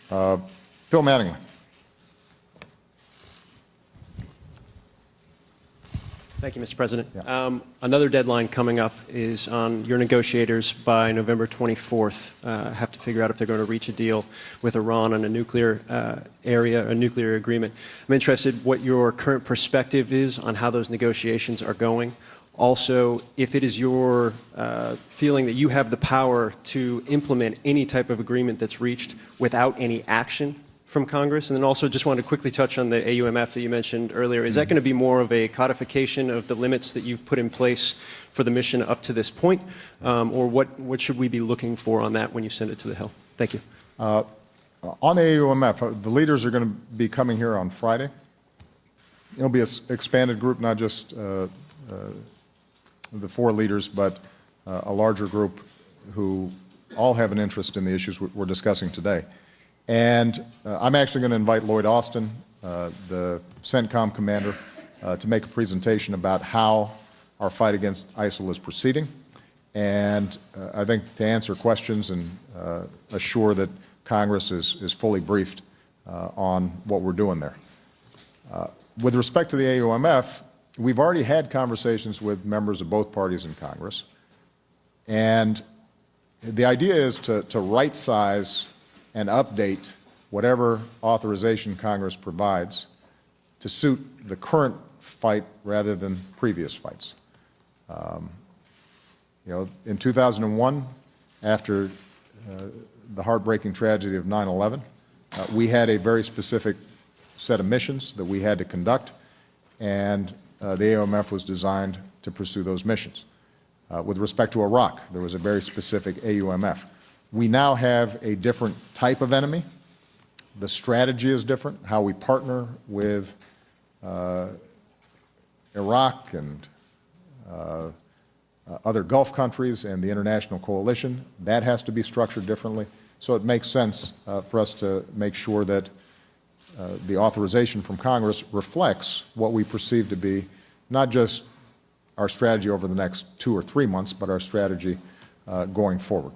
Phil Mattingly. Thank you, Mr. President. Yeah. Another deadline coming up is on your negotiators by November 24th. Have to figure out if they're going to reach a deal with Iran on a nuclear a nuclear agreement. I'm interested what your current perspective is on how those negotiations are going. Also, if it is your feeling that you have the power to implement any type of agreement that's reached without any action from Congress. And then also just wanted to quickly touch on the AUMF that you mentioned earlier. Is that going to be more of a codification of the limits that you've put in place for the mission up to this point? Or what should we be looking for on that when you send it to the Hill? Thank you. On the AUMF, the leaders are going to be coming here on Friday. It'll be an expanded group, not just the 4 leaders, but a larger group who all have an interest in the issues we're discussing today. And I'm actually going to invite Lloyd Austin, the CENTCOM commander, to make a presentation about how our fight against ISIL is proceeding. And I think to answer questions and assure that Congress is fully briefed on what we're doing there. With respect to the AUMF, we've already had conversations with members of both parties in Congress. And the idea is to right-size and update whatever authorization Congress provides to suit the current fight rather than previous fights. In 2001, after the heartbreaking tragedy of 9/11, we had a very specific set of missions that we had to conduct, and the AUMF was designed to pursue those missions. With respect to Iraq, there was a very specific AUMF. We now have a different type of enemy. The strategy is different. How we partner with Iraq and other Gulf countries and the international coalition, that has to be structured differently. So it makes sense for us to make sure that the authorization from Congress reflects what we perceive to be not just our strategy over the next 2 or 3 months, but our strategy going forward.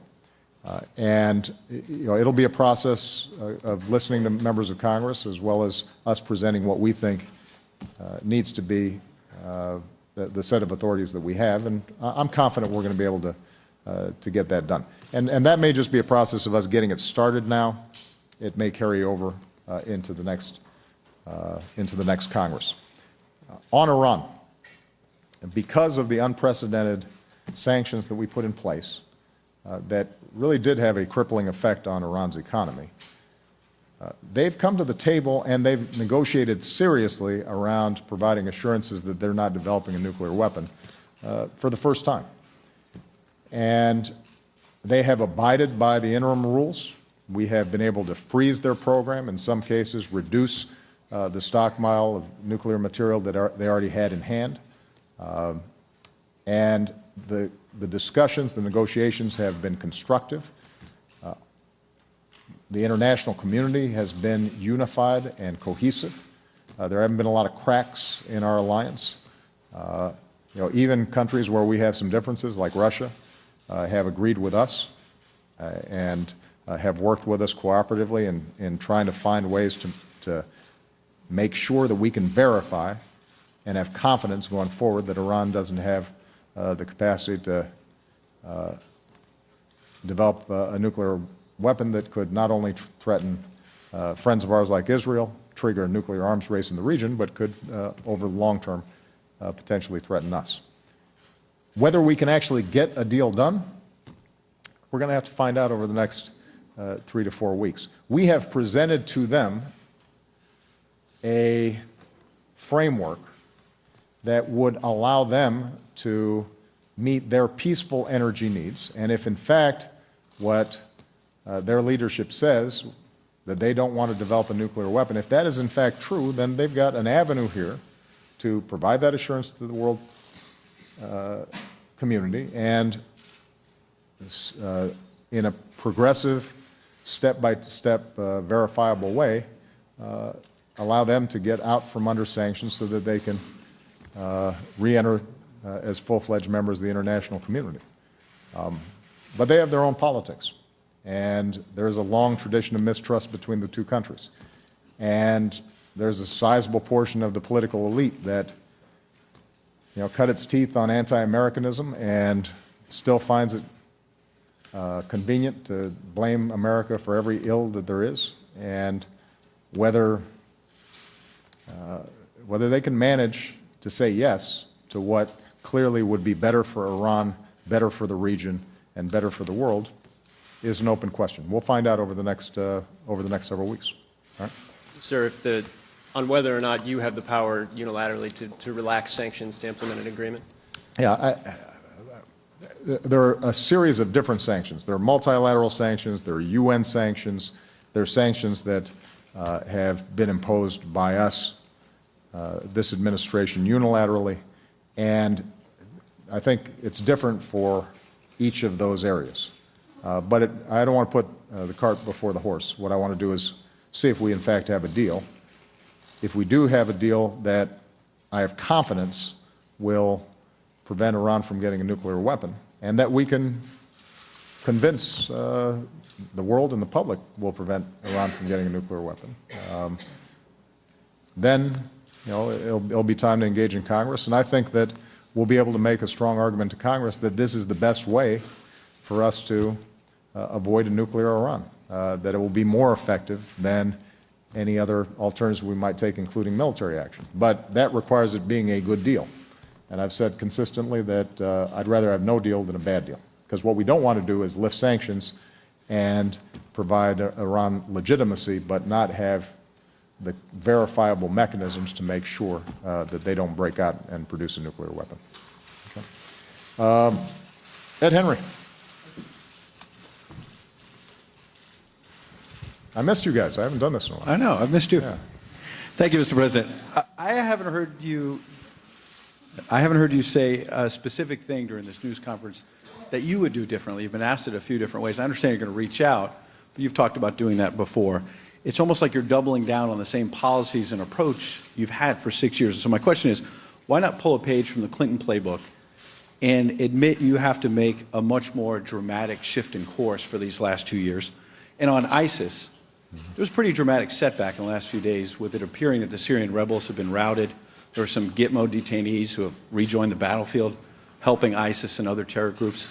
And it'll be a process of listening to members of Congress as well as us presenting what we think needs to be the set of authorities that we have. And I'm confident we're going to be able to get that done. And that may just be a process of us getting it started now. It may carry over into the next Congress. On Iran, because of the unprecedented sanctions that we put in place that really did have a crippling effect on Iran's economy, they've come to the table and they've negotiated seriously around providing assurances that they're not developing a nuclear weapon for the first time. And they have abided by the interim rules. We have been able to freeze their program, in some cases reduce the stockpile of nuclear material that they already had in hand. And the discussions, the negotiations have been constructive. The international community has been unified and cohesive. There haven't been a lot of cracks in our alliance. Even countries where we have some differences, like Russia, have agreed with us and have worked with us cooperatively in trying to find ways to make sure that we can verify and have confidence going forward that Iran doesn't have the capacity to develop a nuclear weapon that could not only threaten friends of ours like Israel, trigger a nuclear arms race in the region, but could, over the long term, potentially threaten us. Whether we can actually get a deal done, we're going to have to find out over the next 3 to 4 weeks. We have presented to them a framework that would allow them to meet their peaceful energy needs. And if, in fact, what their leadership says, that they don't want to develop a nuclear weapon, if that is, in fact, true, then they've got an avenue here to provide that assurance to the world community and in a progressive, step-by-step, verifiable way, allow them to get out from under sanctions so that they can re-enter as full-fledged members of the international community. But they have their own politics. and there's a long tradition of mistrust between the two countries. And there's a sizable portion of the political elite that, cut its teeth on anti-Americanism and still finds it convenient to blame America for every ill that there is, and whether they can manage to say yes to what clearly would be better for Iran, better for the region, and better for the world is an open question. We'll find out over the next several weeks. All right? Sir, on whether or not you have the power unilaterally to relax sanctions to implement an agreement? Yeah, there are a series of different sanctions. There are multilateral sanctions, there are UN sanctions, there are sanctions that have been imposed by us, this administration, unilaterally, and I think it's different for each of those areas. But I don't want to put the cart before the horse. What I want to do is see if we in fact have a deal. If we do have a deal that I have confidence will prevent Iran from getting a nuclear weapon, and that we can convince the world and the public will prevent Iran from getting a nuclear weapon, then it'll be time to engage in Congress. And I think that we'll be able to make a strong argument to Congress that this is the best way for us to avoid a nuclear Iran, that it will be more effective than any other alternatives we might take, including military action. But that requires it being a good deal. And I've said consistently that I'd rather have no deal than a bad deal, because what we don't want to do is lift sanctions and provide Iran legitimacy, but not have the verifiable mechanisms to make sure that they don't break out and produce a nuclear weapon. Okay. Ed Henry. I missed you guys. I haven't done this in a while. I know. I've missed you. Yeah. Thank you, Mr. President. I haven't heard you say a specific thing during this news conference that you would do differently. You've been asked it a few different ways. I understand you're going to reach out, but you've talked about doing that before. It's almost like you're doubling down on the same policies and approach you've had for 6 years. So my question is, why not pull a page from the Clinton playbook and admit you have to make a much more dramatic shift in course for these last 2 years? And on ISIS, there was a pretty dramatic setback in the last few days with it appearing that the Syrian rebels have been routed. There are some Gitmo detainees who have rejoined the battlefield, helping ISIS and other terror groups,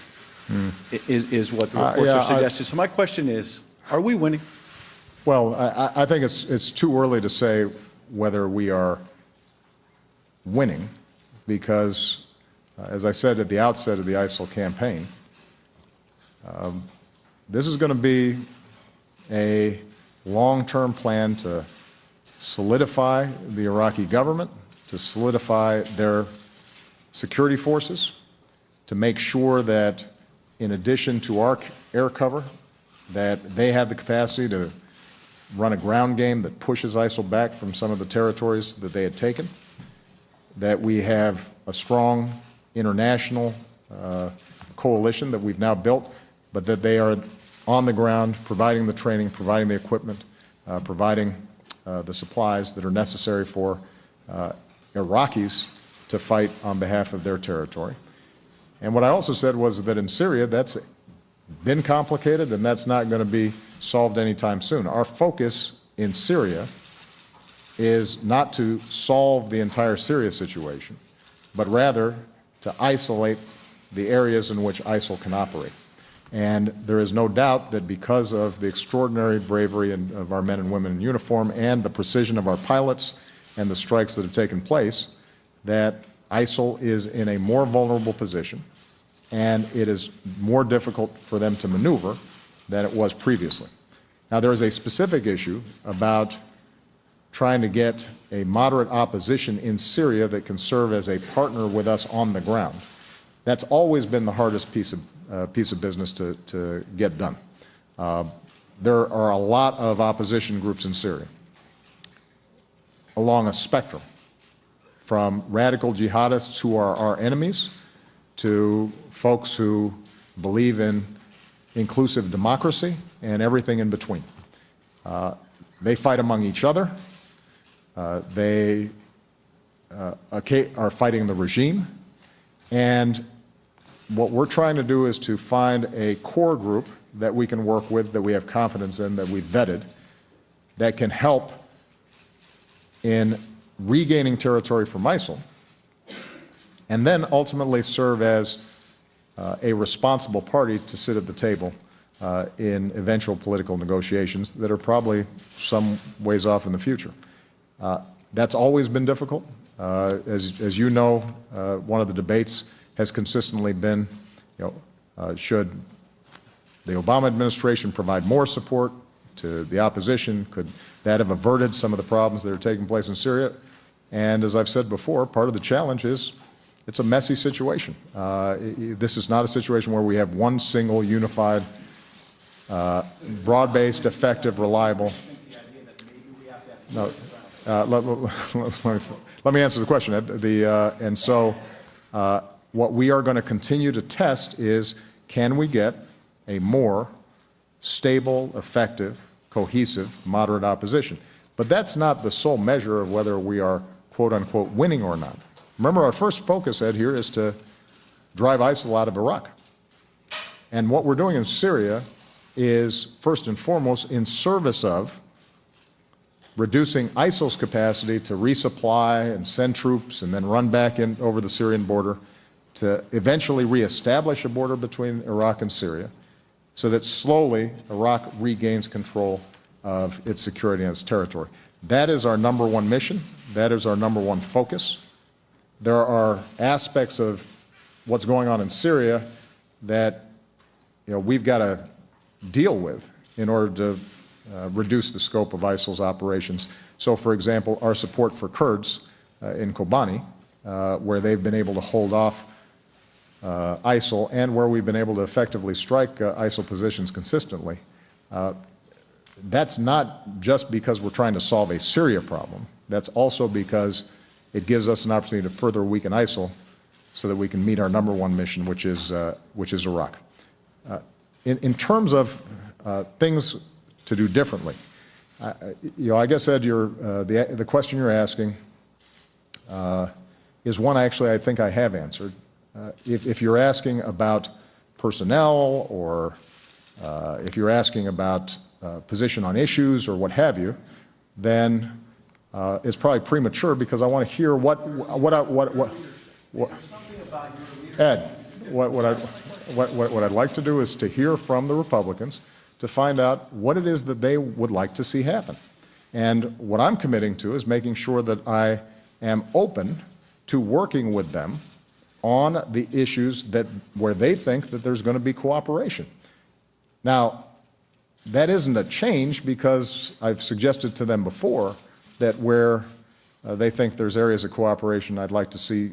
is what the reports are suggesting. So my question is, are we winning? Well, I think it's too early to say whether we are winning, because, as I said at the outset of the ISIL campaign, this is going to be a long-term plan to solidify the Iraqi government, to solidify their security forces, to make sure that in addition to our air cover, that they have the capacity to run a ground game that pushes ISIL back from some of the territories that they had taken, that we have a strong international coalition that we've now built, but that they are on the ground providing the training, providing the equipment, providing the supplies that are necessary for Iraqis to fight on behalf of their territory. And what I also said was that in Syria, that's been complicated and that's not going to be solved anytime soon. Our focus in Syria is not to solve the entire Syria situation, but rather to isolate the areas in which ISIL can operate. And there is no doubt that because of the extraordinary bravery of our men and women in uniform and the precision of our pilots and the strikes that have taken place, that ISIL is in a more vulnerable position, and it is more difficult for them to maneuver than it was previously. Now, there is a specific issue about trying to get a moderate opposition in Syria that can serve as a partner with us on the ground. That's always been the hardest piece of business to get done. There are a lot of opposition groups in Syria along a spectrum, from radical jihadists who are our enemies to folks who believe in inclusive democracy and everything in between. They fight among each other. They are fighting the regime. And what we're trying to do is to find a core group that we can work with, that we have confidence in, that we've vetted, that can help in regaining territory from ISIL, and then ultimately serve as a responsible party to sit at the table in eventual political negotiations that are probably some ways off in the future. That's always been difficult. As you know, one of the debates has consistently been, should the Obama administration provide more support to the opposition? Could that have averted some of the problems that are taking place in Syria? And as I've said before, part of the challenge is it's a messy situation. This is not a situation where we have one single, unified, broad-based, effective, reliable. No, let me answer the question, Ed. And so what we are going to continue to test is, can we get a more stable, effective, cohesive, moderate opposition? But that's not the sole measure of whether we are, quote unquote, winning or not. Remember, our first focus, Ed, here is to drive ISIL out of Iraq. And what we're doing in Syria is, first and foremost, in service of reducing ISIL's capacity to resupply and send troops and then run back in over the Syrian border to eventually reestablish a border between Iraq and Syria, so that slowly Iraq regains control of its security and its territory. That is our number one mission. That is our number one focus. There are aspects of what's going on in Syria that we've got to deal with in order to reduce the scope of ISIL's operations. So, for example, our support for Kurds in Kobani, where they've been able to hold off ISIL and where we've been able to effectively strike ISIL positions consistently. That's not just because we're trying to solve a Syria problem. That's also because it gives us an opportunity to further weaken ISIL so that we can meet our number one mission, which is Iraq. In terms of things to do differently, I guess, Ed, the question you're asking is one actually I think I have answered. If you're asking about personnel, or if you're asking about position on issues or what have you, then it's probably premature, because I want to hear Ed, what I'd like to do is to hear from the Republicans to find out what it is that they would like to see happen. And what I'm committing to is making sure that I am open to working with them on the issues where they think that there's going to be cooperation. Now, that isn't a change, because I've suggested to them before that where they think there's areas of cooperation, I'd like to see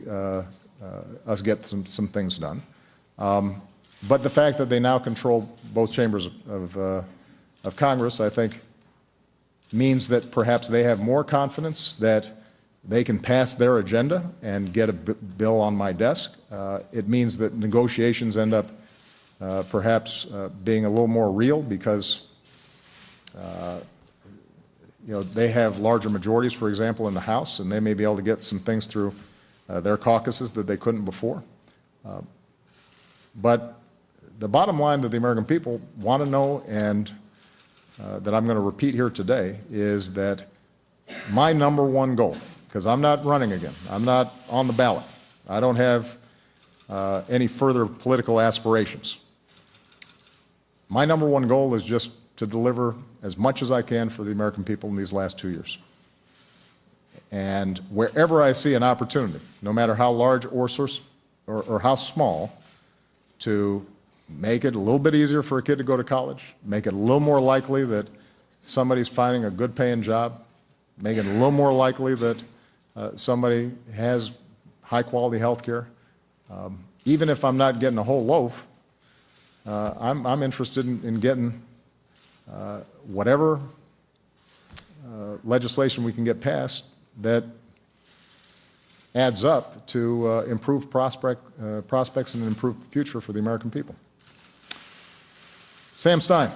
us get some things done. But the fact that they now control both chambers of Congress, I think, means that perhaps they have more confidence that they can pass their agenda and get a bill on my desk. It means that negotiations end up perhaps being a little more real, because they have larger majorities, for example, in the House, and they may be able to get some things through their caucuses that they couldn't before. But the bottom line that the American people want to know, and that I'm going to repeat here today, is that my number one goal, because I'm not running again, I'm not on the ballot, I don't have any further political aspirations. My number one goal is just to deliver as much as I can for the American people in these last 2 years. And wherever I see an opportunity, no matter how large or how small, to make it a little bit easier for a kid to go to college, make it a little more likely that somebody's finding a good paying job, make it a little more likely that somebody has high quality health care. Even if I'm not getting a whole loaf, I'm interested in getting whatever legislation we can get passed that adds up to improved prospects and an improved future for the American people. Sam Stein.